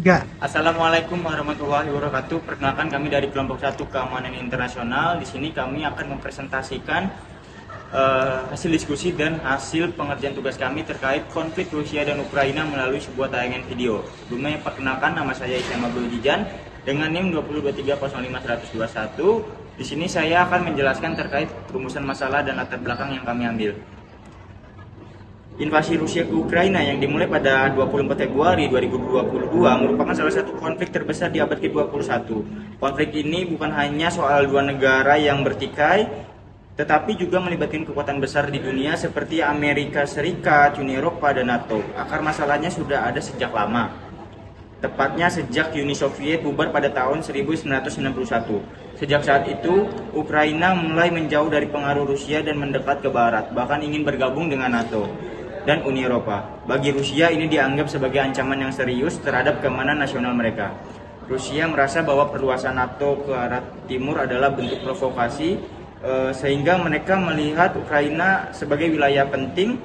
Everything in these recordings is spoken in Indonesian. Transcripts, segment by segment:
Tiga. Assalamualaikum warahmatullahi wabarakatuh. Perkenalkan, kami dari kelompok 1 Keamanan Internasional. Di sini kami akan mempresentasikan hasil diskusi dan hasil pengerjaan tugas kami terkait konflik Rusia dan Ukraina melalui sebuah tayangan video. Sebelumnya perkenalkan, nama saya Isyam Abdul Jijan dengan NIM 223051121. Di sini saya akan menjelaskan terkait rumusan masalah dan latar belakang yang kami ambil. Invasi Rusia ke Ukraina yang dimulai pada 24 Februari 2022 merupakan salah satu konflik terbesar di abad ke-21. Konflik ini bukan hanya soal dua negara yang bertikai, tetapi juga melibatkan kekuatan besar di dunia seperti Amerika Serikat, Uni Eropa, dan NATO. Akar masalahnya sudah ada sejak lama. Tepatnya sejak Uni Soviet bubar pada tahun 1991. Sejak saat itu, Ukraina mulai menjauh dari pengaruh Rusia dan mendekat ke barat, bahkan ingin bergabung dengan NATO dan Uni Eropa. Bagi Rusia, ini dianggap sebagai ancaman yang serius terhadap keamanan nasional mereka. Rusia merasa bahwa perluasan NATO ke arah timur adalah bentuk provokasi, sehingga mereka melihat Ukraina sebagai wilayah penting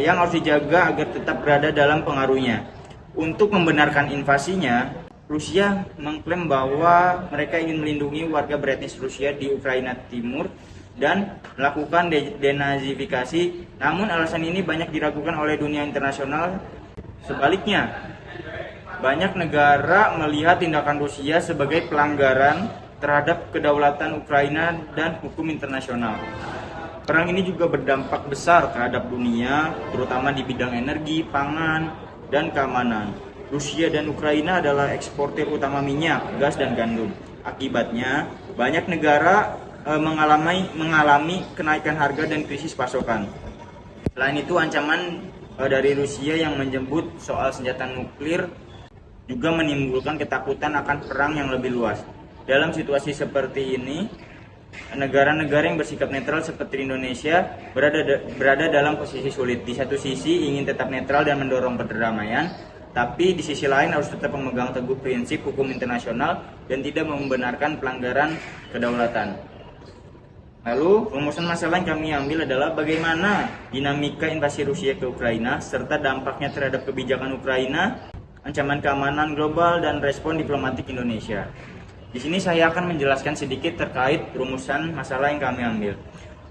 yang harus dijaga agar tetap berada dalam pengaruhnya. Untuk membenarkan invasinya, Rusia mengklaim bahwa mereka ingin melindungi warga beretnis Rusia di Ukraina Timur dan melakukan denazifikasi. Namun alasan ini banyak diragukan oleh dunia internasional. Sebaliknya, banyak negara melihat tindakan Rusia sebagai pelanggaran terhadap kedaulatan Ukraina dan hukum internasional. Perang ini juga berdampak besar terhadap dunia, terutama di bidang energi, pangan, dan keamanan. Rusia dan Ukraina adalah eksportir utama minyak, gas, dan gandum. Akibatnya, banyak negara mengalami kenaikan harga dan krisis pasokan. Selain itu, ancaman dari Rusia yang menyebut soal senjata nuklir juga menimbulkan ketakutan akan perang yang lebih luas. Dalam situasi seperti ini, negara-negara yang bersikap netral seperti Indonesia berada dalam posisi sulit. Di satu sisi ingin tetap netral dan mendorong perdamaian, tapi di sisi lain harus tetap memegang teguh prinsip hukum internasional dan tidak membenarkan pelanggaran kedaulatan. Lalu, rumusan masalah yang kami ambil adalah bagaimana dinamika invasi Rusia ke Ukraina, serta dampaknya terhadap kebijakan Ukraina, ancaman keamanan global, dan respon diplomatik Indonesia. Di sini saya akan menjelaskan sedikit terkait rumusan masalah yang kami ambil.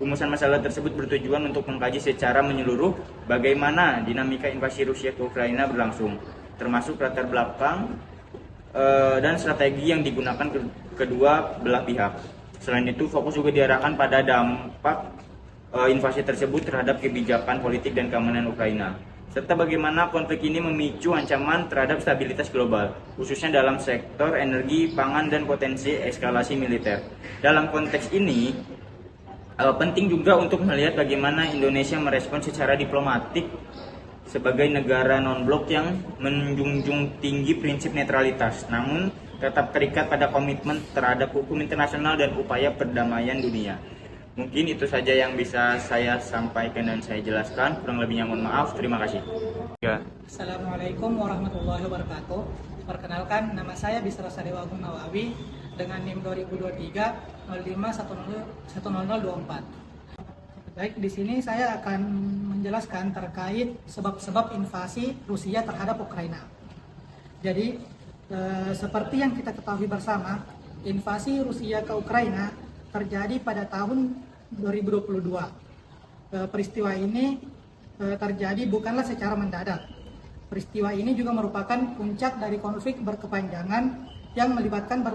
Rumusan masalah tersebut bertujuan untuk mengkaji secara menyeluruh bagaimana dinamika invasi Rusia ke Ukraina berlangsung, termasuk latar belakang dan strategi yang digunakan kedua belah pihak. Selain itu, fokus juga diarahkan pada dampak invasi tersebut terhadap kebijakan politik dan keamanan Ukraina, serta bagaimana konflik ini memicu ancaman terhadap stabilitas global, khususnya dalam sektor energi, pangan, dan potensi eskalasi militer. Dalam konteks ini, penting juga untuk melihat bagaimana Indonesia merespon secara diplomatik sebagai negara non-blok yang menjunjung tinggi prinsip netralitas, namun tetap terikat pada komitmen terhadap hukum internasional dan upaya perdamaian dunia. Mungkin itu saja yang bisa saya sampaikan dan saya jelaskan. Kurang lebihnya mohon maaf. Terima kasih. Assalamualaikum warahmatullahi wabarakatuh. Perkenalkan, nama saya Bisra Sadewa Agung Nawawi dengan NIM 2023 05101024. Baik, di sini saya akan menjelaskan terkait sebab-sebab invasi Rusia terhadap Ukraina. Jadi, seperti yang kita ketahui bersama, invasi Rusia ke Ukraina terjadi pada tahun 2022. Peristiwa ini terjadi bukanlah secara mendadak. Peristiwa ini juga merupakan puncak dari konflik berkepanjangan yang melibatkan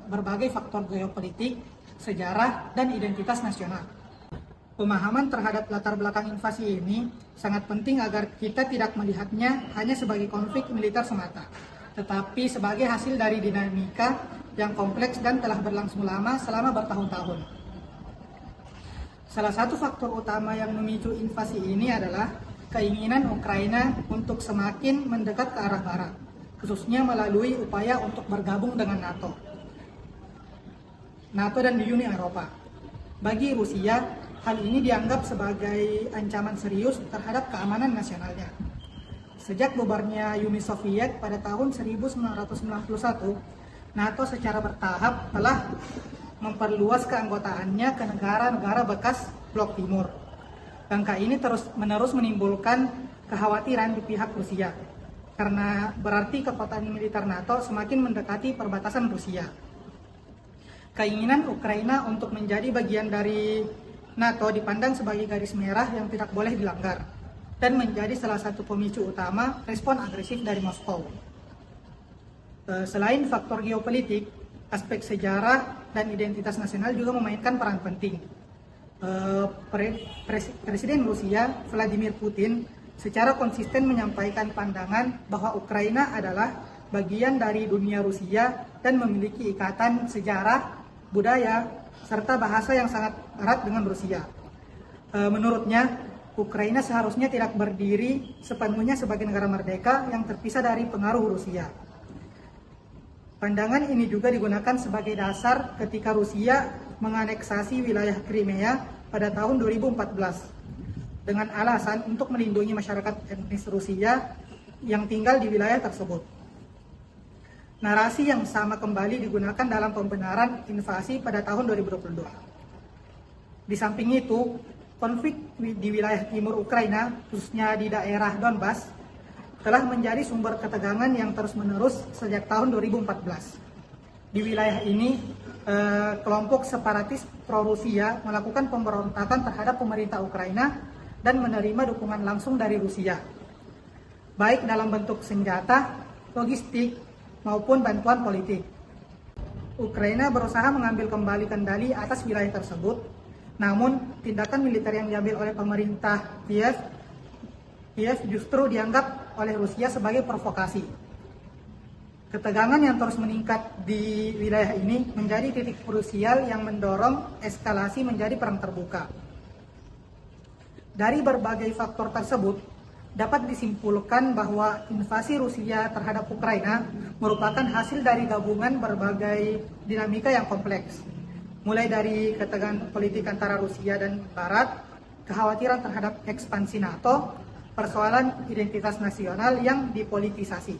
berbagai faktor geopolitik, sejarah, dan identitas nasional. Pemahaman terhadap latar belakang invasi ini sangat penting agar kita tidak melihatnya hanya sebagai konflik militer semata, tetapi sebagai hasil dari dinamika yang kompleks dan telah berlangsung lama selama bertahun-tahun. Salah satu faktor utama yang memicu invasi ini adalah keinginan Ukraina untuk semakin mendekat ke arah barat, khususnya melalui upaya untuk bergabung dengan NATO dan Uni Eropa. Bagi Rusia, hal ini dianggap sebagai ancaman serius terhadap keamanan nasionalnya. Sejak bubarnya Uni Soviet pada tahun 1991, NATO secara bertahap telah memperluas keanggotaannya ke negara-negara bekas Blok Timur. Angka ini terus-menerus menimbulkan kekhawatiran di pihak Rusia. karena berarti kekuatan militer NATO semakin mendekati perbatasan Rusia. Keinginan Ukraina untuk menjadi bagian dari NATO dipandang sebagai garis merah yang tidak boleh dilanggar dan menjadi salah satu pemicu utama respon agresif dari Moskow. Selain faktor geopolitik, aspek sejarah dan identitas nasional juga memainkan peran penting. Presiden Rusia Vladimir Putin secara konsisten menyampaikan pandangan bahwa Ukraina adalah bagian dari dunia Rusia dan memiliki ikatan sejarah, budaya, serta bahasa yang sangat erat dengan Rusia. Menurutnya, Ukraina seharusnya tidak berdiri sepenuhnya sebagai negara merdeka yang terpisah dari pengaruh Rusia. Pandangan ini juga digunakan sebagai dasar ketika Rusia menganeksasi wilayah Crimea pada tahun 2014 dengan alasan untuk melindungi masyarakat etnis Rusia yang tinggal di wilayah tersebut. Narasi yang sama kembali digunakan dalam pembenaran invasi pada tahun 2022. Di samping itu, konflik di wilayah timur Ukraina, khususnya di daerah Donbas, telah menjadi sumber ketegangan yang terus-menerus sejak tahun 2014. Di wilayah ini, kelompok separatis pro-Rusia melakukan pemberontakan terhadap pemerintah Ukraina dan menerima dukungan langsung dari Rusia, baik dalam bentuk senjata, logistik, maupun bantuan politik. Ukraina berusaha mengambil kembali kendali atas wilayah tersebut, namun tindakan militer yang diambil oleh pemerintah Kiev justru dianggap oleh Rusia sebagai provokasi. Ketegangan yang terus meningkat di wilayah ini menjadi titik krusial yang mendorong eskalasi menjadi perang terbuka. Dari berbagai faktor tersebut, dapat disimpulkan bahwa invasi Rusia terhadap Ukraina merupakan hasil dari gabungan berbagai dinamika yang kompleks, mulai dari ketegangan politik antara Rusia dan Barat, kekhawatiran terhadap ekspansi NATO, persoalan identitas nasional yang dipolitisasi,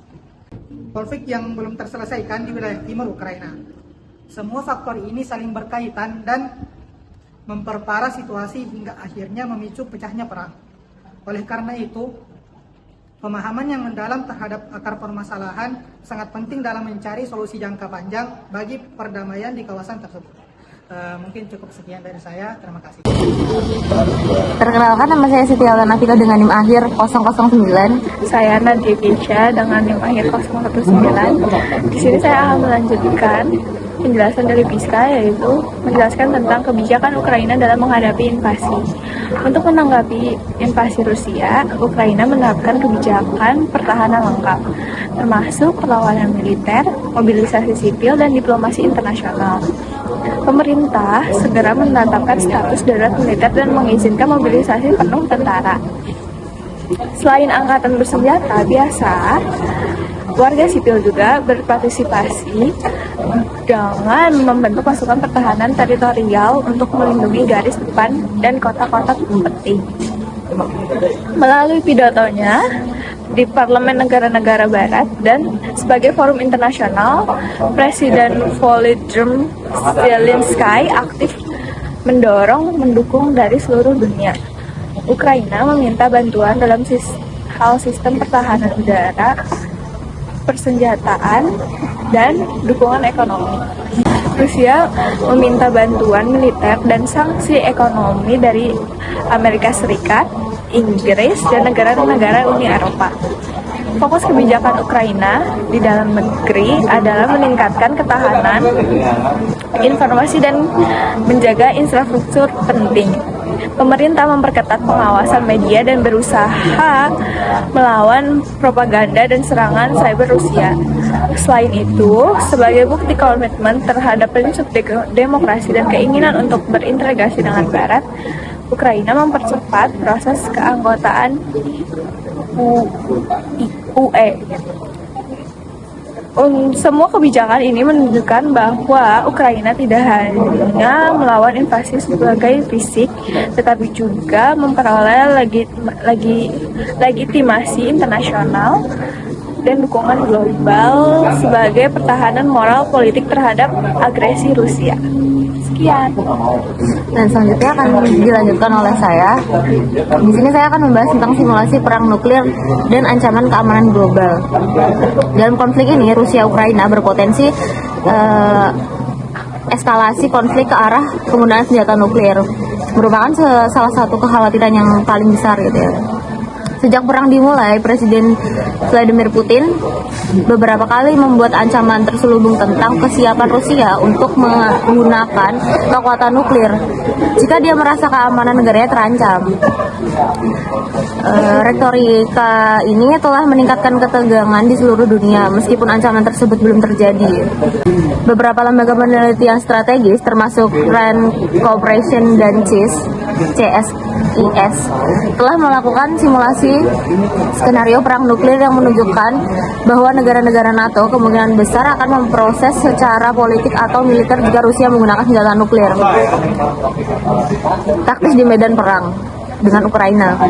konflik yang belum terselesaikan di wilayah timur Ukraina. Semua faktor ini saling berkaitan dan memperparah situasi hingga akhirnya memicu pecahnya perang. Oleh karena itu, pemahaman yang mendalam terhadap akar permasalahan sangat penting dalam mencari solusi jangka panjang bagi perdamaian di kawasan tersebut. Mungkin cukup sekian dari saya. Terima kasih. Perkenalkan, nama saya Siti Aulana Fika dengan NIM akhir 009. Saya Nadia Gesha dengan NIM akhir 019. Di sini saya akan melanjutkan penjelasan dari Piska, yaitu menjelaskan tentang kebijakan Ukraina dalam menghadapi invasi. Untuk menanggapi invasi Rusia, Ukraina menerapkan kebijakan pertahanan lengkap, termasuk perlawanan militer, mobilisasi sipil, dan diplomasi internasional. Pemerintah segera menetapkan status darurat militer dan mengizinkan mobilisasi penuh tentara. Selain angkatan bersenjata biasa, warga sipil juga berpartisipasi dengan membentuk pasukan pertahanan teritorial untuk melindungi garis depan dan kota-kota penting. Melalui pidatonya di Parlemen negara-negara Barat dan sebagai forum internasional, Presiden Volodymyr Zelensky aktif mendukung dari seluruh dunia. Ukraina meminta bantuan dalam hal sistem pertahanan udara, persenjataan, dan dukungan ekonomi. Rusia meminta bantuan militer dan sanksi ekonomi dari Amerika Serikat, Inggris, dan negara-negara Uni Eropa. Fokus kebijakan Ukraina di dalam negeri adalah meningkatkan ketahanan informasi dan menjaga infrastruktur penting. Pemerintah memperketat pengawasan media dan berusaha melawan propaganda dan serangan cyber Rusia. Selain itu, sebagai bukti komitmen terhadap prinsip demokrasi dan keinginan untuk berintegrasi dengan Barat, Ukraina mempercepat proses keanggotaan UE. Semua kebijakan ini menunjukkan bahwa Ukraina tidak hanya melawan invasi sebagai fisik, tetapi juga memperoleh legitimasi internasional dan dukungan global sebagai pertahanan moral politik terhadap agresi Rusia. Sekian. Sekian. Dan selanjutnya akan dilanjutkan oleh saya. Di sini saya akan membahas tentang simulasi perang nuklir dan ancaman keamanan global. Dalam konflik ini, Rusia-Ukraina berpotensi eskalasi konflik ke arah penggunaan senjata nuklir. Merupakan salah satu kekhawatiran yang paling besar gitu ya. Sejak perang dimulai, Presiden Vladimir Putin beberapa kali membuat ancaman terselubung tentang kesiapan Rusia untuk menggunakan kekuatan nuklir jika dia merasa keamanan negaranya terancam. Retorika ini telah meningkatkan ketegangan di seluruh dunia meskipun ancaman tersebut belum terjadi. Beberapa lembaga penelitian strategis termasuk Rand Corporation dan CSIS telah melakukan simulasi skenario perang nuklir yang menunjukkan bahwa negara-negara NATO kemungkinan besar akan memproses secara politik atau militer jika Rusia menggunakan senjata nuklir taktis di medan perang dengan Ukraina.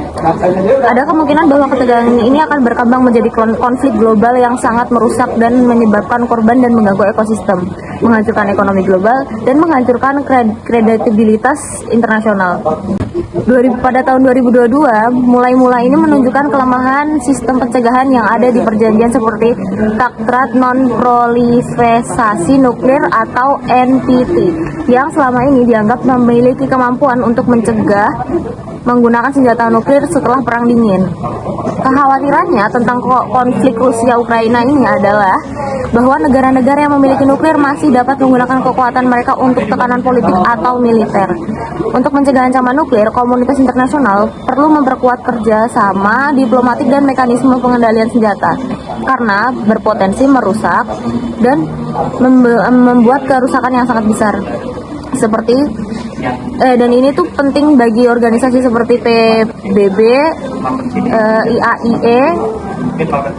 Ada kemungkinan bahwa ketegangan ini akan berkembang menjadi konflik global yang sangat merusak dan menyebabkan korban dan mengganggu ekosistem, menghancurkan ekonomi global, dan menghancurkan kredibilitas internasional. Pada tahun 2022, mulai ini menunjukkan kelemahan sistem pencegahan yang ada di perjanjian seperti Traktат Non-Proliferasi Nuklir atau NPT, yang selama ini dianggap memiliki kemampuan untuk mencegah menggunakan senjata nuklir setelah Perang Dingin. Kekhawatirannya tentang konflik Rusia-Ukraina ini adalah bahwa negara-negara yang memiliki nuklir masih dapat menggunakan kekuatan mereka untuk tekanan politik atau militer. Untuk mencegah ancaman nuklir, komunitas internasional perlu memperkuat kerjasama diplomatik dan mekanisme pengendalian senjata, karena berpotensi merusak dan membuat kerusakan yang sangat besar. Dan ini tuh penting bagi organisasi seperti PBB, IAIE,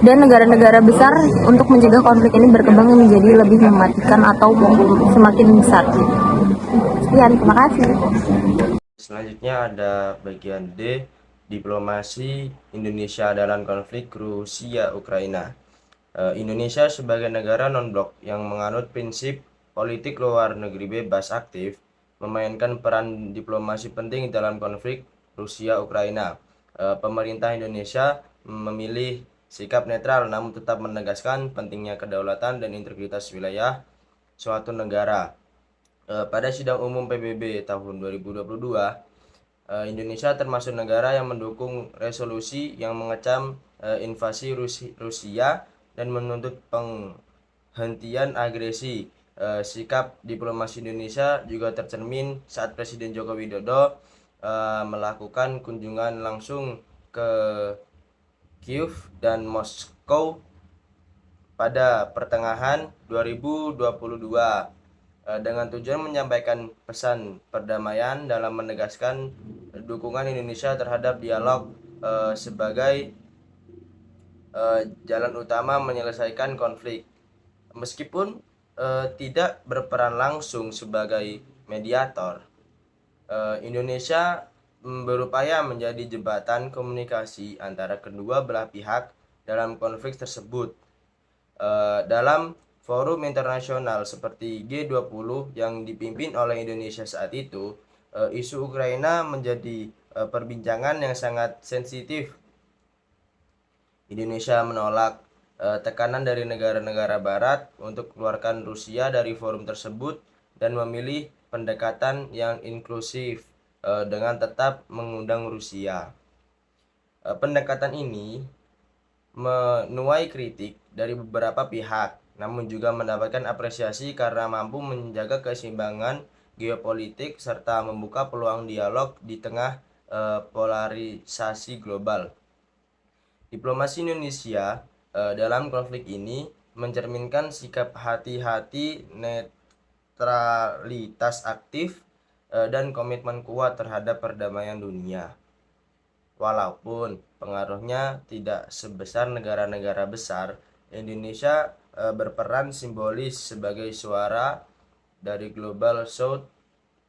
dan negara-negara besar untuk mencegah konflik ini berkembang menjadi lebih mematikan atau semakin besar. Sekian, terima kasih. Selanjutnya ada bagian D, diplomasi Indonesia dalam konflik Rusia-Ukraina. Indonesia sebagai negara non-blok yang menganut prinsip politik luar negeri bebas aktif memainkan peran diplomasi penting dalam konflik Rusia-Ukraina. Pemerintah Indonesia memilih sikap netral namun tetap menegaskan pentingnya kedaulatan dan integritas wilayah suatu negara. Pada sidang umum PBB tahun 2022, Indonesia termasuk negara yang mendukung resolusi yang mengecam invasi Rusia dan menuntut penghentian agresi. Sikap diplomasi Indonesia juga tercermin saat Presiden Joko Widodo melakukan kunjungan langsung ke Kiev dan Moskow pada pertengahan 2022 dengan tujuan menyampaikan pesan perdamaian dalam menegaskan dukungan Indonesia terhadap dialog sebagai jalan utama menyelesaikan konflik. Meskipun tidak berperan langsung sebagai mediator, Indonesia berupaya menjadi jembatan komunikasi antara kedua belah pihak dalam konflik tersebut. Dalam forum internasional seperti G20 yang dipimpin oleh Indonesia saat itu, isu Ukraina menjadi perbincangan yang sangat sensitif. Indonesia menolak tekanan dari negara-negara barat untuk keluarkan Rusia dari forum tersebut dan memilih pendekatan yang inklusif dengan tetap mengundang Rusia. Pendekatan ini menuai kritik dari beberapa pihak, namun juga mendapatkan apresiasi karena mampu menjaga keseimbangan geopolitik serta membuka peluang dialog di tengah polarisasi global. Diplomasi Indonesia dalam konflik ini mencerminkan sikap hati-hati, netralitas aktif, dan komitmen kuat terhadap perdamaian dunia. Walaupun pengaruhnya tidak sebesar negara-negara besar, Indonesia berperan simbolis sebagai suara dari Global South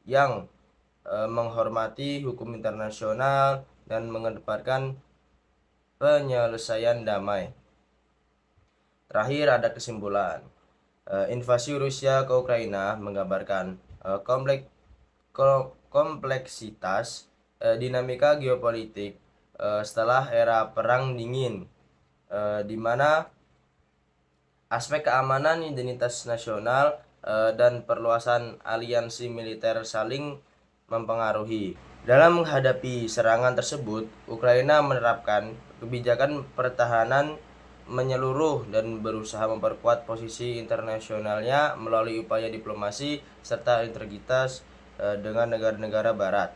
yang menghormati hukum internasional dan mengedepankan penyelesaian damai. Terakhir ada kesimpulan. Invasi Rusia ke Ukraina menggambarkan kompleksitas dinamika geopolitik setelah era Perang Dingin, di mana aspek keamanan, identitas nasional, dan perluasan aliansi militer saling mempengaruhi. Dalam menghadapi serangan tersebut, Ukraina menerapkan kebijakan pertahanan menyeluruh dan berusaha memperkuat posisi internasionalnya melalui upaya diplomasi serta integritas dengan negara-negara barat.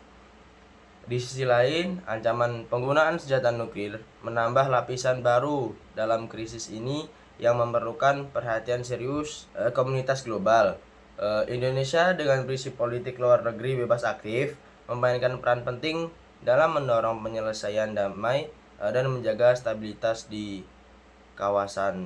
Di sisi lain, ancaman penggunaan senjata nuklir menambah lapisan baru dalam krisis ini yang memerlukan perhatian serius komunitas global. Indonesia dengan prinsip politik luar negeri bebas aktif memainkan peran penting dalam mendorong penyelesaian damai dan menjaga stabilitas di kawasan.